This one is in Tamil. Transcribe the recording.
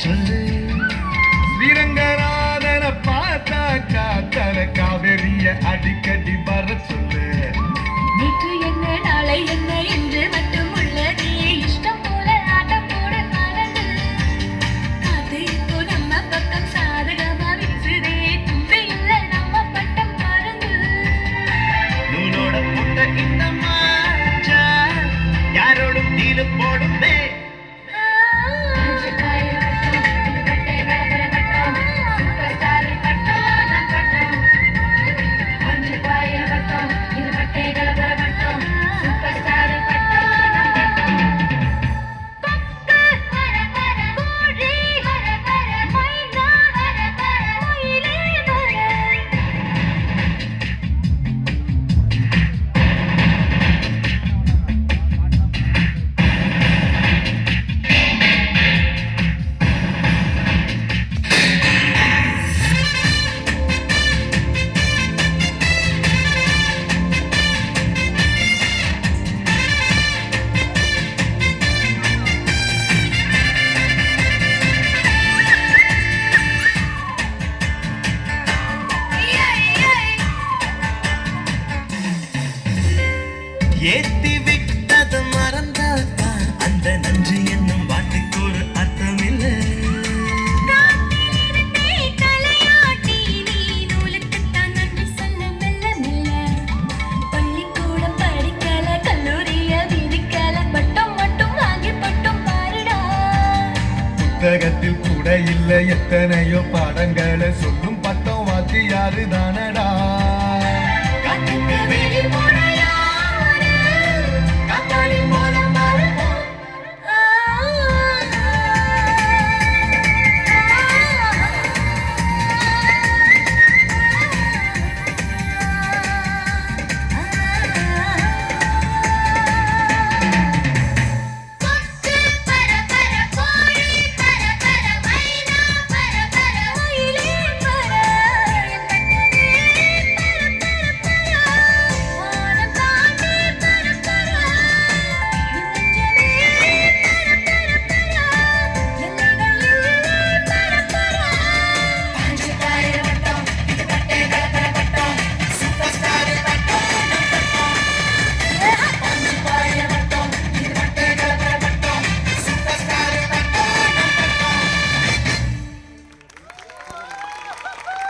சொல்லு. ஸ்ரீரங்கநாதனை பார்த்தா காத்தல காவேரிய அடிக்கடி வர சொல்லு. நேற்று என்ன நாளை என்ன என்று மட்டும் உள்ளதே இஷ்டம் போல ஆட்டம் போட மறந்து அது இப்போ நம்ம பக்கம் சாதகமா வீசுதே தும்பி இல்ல நம்ம பட்டம் மறந்து நூலோட புட்ட இந்த மாச்சா யாரோடும் நீலு போடுமே. ஏத்தி விட்டது மறந்தால்தான் அந்த நன்றி என்னும் வாட்டுக்கு ஒரு அர்த்தம் இல்லை. தலையாட்டி நீ நூலுக்குத்தான் நன்றி சொல்ல மெல்ல மெல்ல பள்ளிக்கூடம் படிக்கல கல்லூரிய விதிக்கல பட்டம் மட்டும் வாங்கி பட்டம் பாருடா. புத்தகத்தில் கூட இல்லை எத்தனையோ பாடங்களை சொல்லும் பட்டம் வாத்தியாரு தானடா.